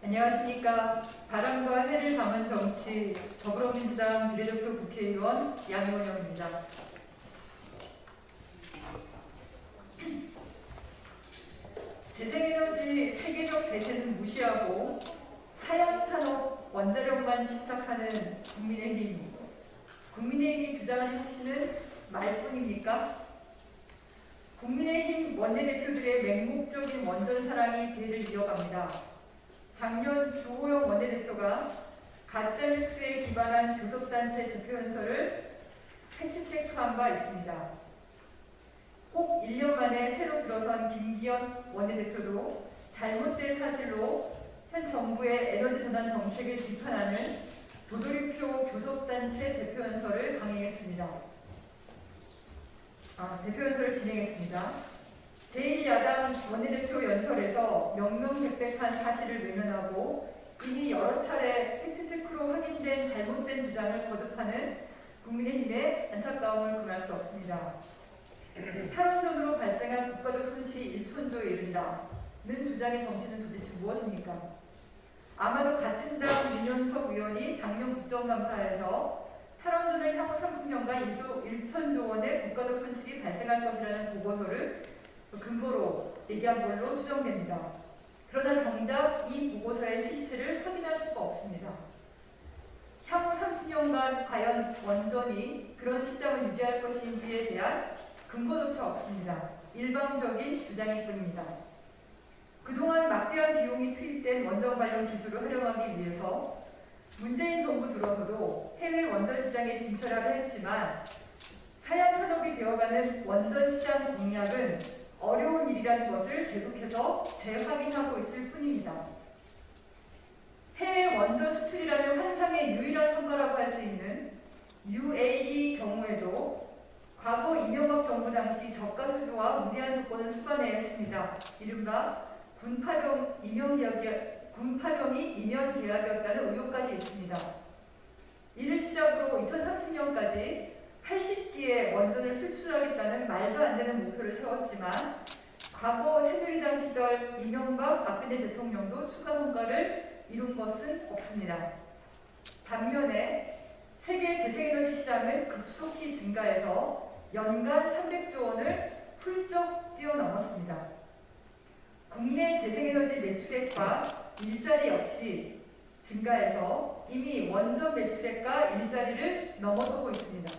안녕하십니까. 바람과 해를 담은 정치 더불어민주당 비례대표 국회의원 양효영입니다. 재생에너지 세계적 대세는 무시하고 사양산업 원자력만 집착하는 국민의힘. 국민의힘이 주장하는 혁신은 말뿐입니까? 국민의힘 원내대표들의 맹목적인 원전 사랑이 대를 이어갑니다. 작년 주호영 원내대표가 가짜뉴스에 기반한 교섭단체 대표연설을 팩트체크한 바 있습니다. 꼭 1년 만에 새로 들어선 김기현 원내대표도 잘못된 사실로 현 정부의 에너지 전환 정책을 비판하는 도돌이표 교섭단체 대표연설을 진행했습니다. 제1야당 원내대표 연설에서 명명백백한 사실을 외면하고 이미 여러 차례 팩트체크로 확인된 잘못된 주장을 거듭하는 국민의힘의 안타까움을 금할 수 없습니다. 탈원전으로 발생한 국가적 손실이 1천조에 이른다는 주장의 정치는 도대체 무엇입니까? 아마도 같은 당 윤영석 의원이 작년 국정감사에서 탈원전의 향후 30년간 1천조 원의 국가적 손실이 발생할 것이라는 보고서를 근거로 얘기한 걸로 추정됩니다. 그러나 정작 이 보고서의 실체를 확인할 수가 없습니다. 향후 30년간 과연 원전이 그런 시장을 유지할 것인지에 대한 근거조차 없습니다. 일방적인 주장일 뿐입니다. 그동안 막대한 비용이 투입된 원전 관련 기술을 활용하기 위해서 문재인 정부 들어서도 해외 원전 시장에 진출하려 했지만 사양산업이 되어가는 원전 시장 공략은 어려운 일이라는 것을 계속해서 재확인하고 있을 뿐입니다. 해외 원전 수출이라는 환상의 유일한 성과라고 할 수 있는 UAE 경우에도 과거 이명박 정부 당시 저가 수주와 무리한 조건을 수반해야 했습니다. 이른바 군파병이 이면 계약이었다는 의혹까지 있습니다. 이를 시작으로 2030년까지 80기의 원전을 수출하겠다는 말도 안 되는 목표를 세웠지만 과거 새누리당 시절 이명박 박근혜 대통령도 추가 성과를 이룬 것은 없습니다. 반면에 세계 재생에너지 시장은 급속히 증가해서 연간 300조 원을 훌쩍 뛰어넘었습니다. 국내 재생에너지 매출액과 일자리 역시 증가해서 이미 원전 매출액과 일자리를 넘어서고 있습니다.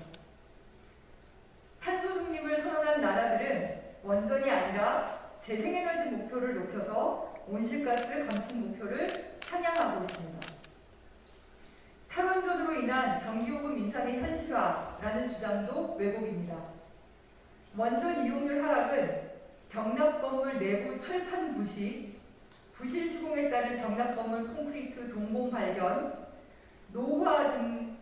탄소 중립을 선언한 나라들은 원전이 아니라 재생에너지 목표를 높여서 온실가스 감축 목표를 상향하고 있습니다. 탈원전으로 인한 전기요금 인상의 현실화라는 주장도 왜곡입니다. 원전 이용률 하락은 경납 건물 내부 철판 부실 시공에 따른 경납 건물 콘크리트 동봉 발견, 노후화 등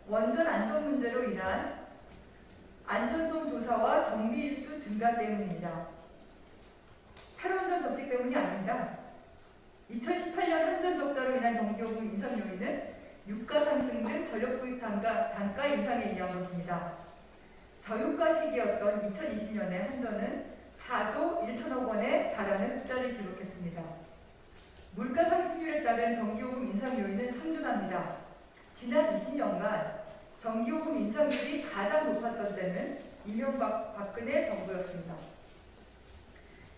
원전 안전 문제로 인한 안전성 조사와 정비 일수 증가 때문입니다. 탈원전 정책 때문이 아닙니다. 2018년 한전 적자로 인한 전기요금 인상 요인은 유가 상승 등 전력 구입 단가 인상에 의한 것입니다. 저유가 시기였던 2020년에 한전은 4조 1천억 원에 달하는 흑자를 기록했습니다. 물가 상승률에 따른 전기요금 인상 요인은 상존합니다. 지난 20년간 전기요금 인상률이 가장 높았던 때는 이명박 박근혜 정부였습니다.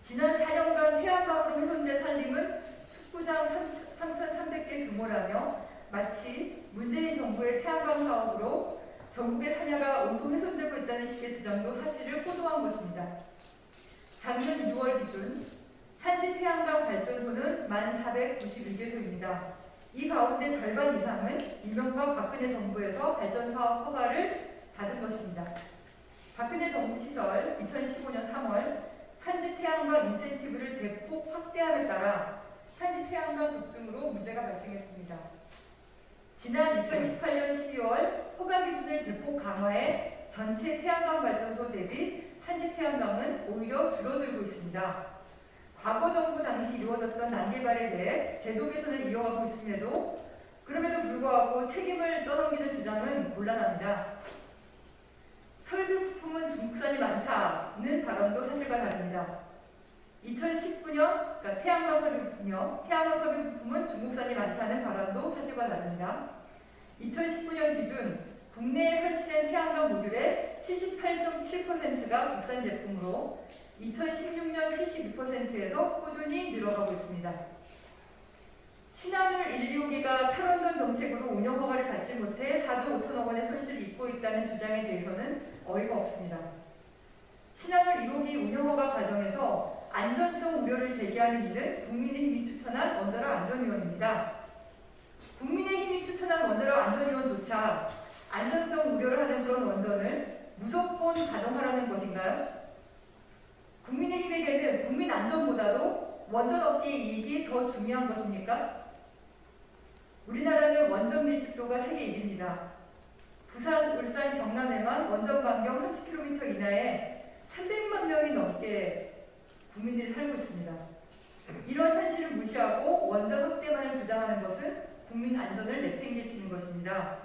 지난 4년간 태양광으로 훼손된 산림은 축구장 3,300개 규모라며 마치 문재인 정부의 태양광 사업으로 전국의 산야가 온통 훼손되고 있다는 식의 주장도 사실을 호도한 것입니다. 작년 6월 기준 산지 태양광 발전소는 1,491개소입니다. 이 가운데 절반 이상은 이명박 박근혜 정부에서 발전사업 허가를 받은 것입니다. 박근혜 정부 시절 2015년 3월 산지 태양광 인센티브를 대폭 확대함에 따라 산지 태양광 급증으로 문제가 발생했습니다. 지난 2018년 12월 허가 기준을 대폭 강화해 전체 태양광 발전소 대비 산지 태양광은 오히려 줄어들고 있습니다. 과거 정부 당시 이루어졌던 난개발에 대해 제도 개선을 이어가고 있음에도 그럼에도 불구하고 책임을 떠넘기는 주장은 곤란합니다. 설비 부품은 중국산이 많다는 발언도 사실과 다릅니다. 2019년 그러니까 태양광 석유 부품요. 태양광 석유 부품은 중국산이 많다는 발언도 사실과 다릅니다. 2019년 기준 국내에 설치된 태양광 모듈의 78.7%가 국산 제품으로 2016년 72%에서 꾸준히 늘어가고 있습니다. 신한울 1, 2호기가 탈원전 정책으로 운영 허가를 받지 못해 4조 5천억 원의 손실을 입고 있다는 주장에 대해서는 어이가 없습니다. 신한울 1호기 운영 허가 과정에서 안전성 우려를 제기하는 일은 국민의힘이 추천한 원자로 안전위원입니다. 국민의힘이 추천한 원자로 안전위원조차 안전성 우려를 하는 그런 원전을 무조건 가동하라는 것인가요? 국민의힘에게는 국민 안전보다도 원전업계의 이익이 더 중요한 것입니까? 우리나라는 원전 밀집도가 세계 1위입니다. 부산, 울산, 경남에만 원전 반경 30km 이내에 300만 명이 넘게 국민들이 살고 있습니다. 이런 현실을 무시하고 원전 확대만을 주장하는 것은 국민 안전을 내팽개치는 것입니다.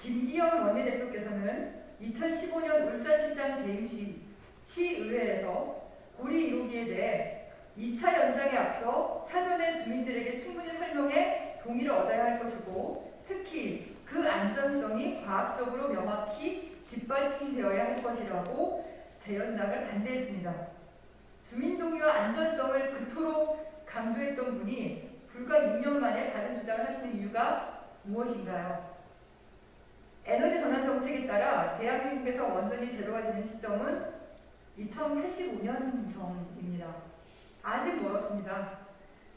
김기현 원내대표께서는 2015년 울산시장 재임시 시의회에서 고리 1호기에 대해 2차 연장에 앞서 사전에 주민들에게 충분히 설명해 동의를 얻어야 할 것이고 특히 그 안전성이 과학적으로 명확히 뒷받침되어야 할 것이라고 재연장을 반대했습니다. 주민 동의와 안전성을 그토록 강조했던 분이 불과 6년 만에 다른 주장을 하시는 이유가 무엇인가요? 에너지 전환 정책에 따라 대한민국에서 원전이 제로가 되는 시점은 2085년경입니다. 아직 멀었습니다.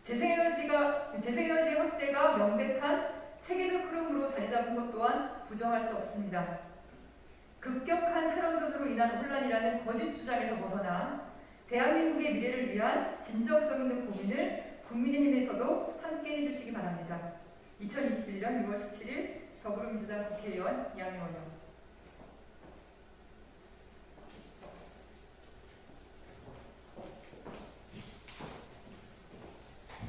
재생에너지 확대가 명백한 세계적 흐름으로 자리 잡은 것 또한 부정할 수 없습니다. 급격한 탈원전으로 인한 혼란이라는 거짓 주장에서 벗어나 대한민국의 미래를 위한 진정성 있는 고민을 국민의힘에서도 함께 해주시기 바랍니다. 2021년 6월 17일 더불어민주당 국회의원 양혜원입니다.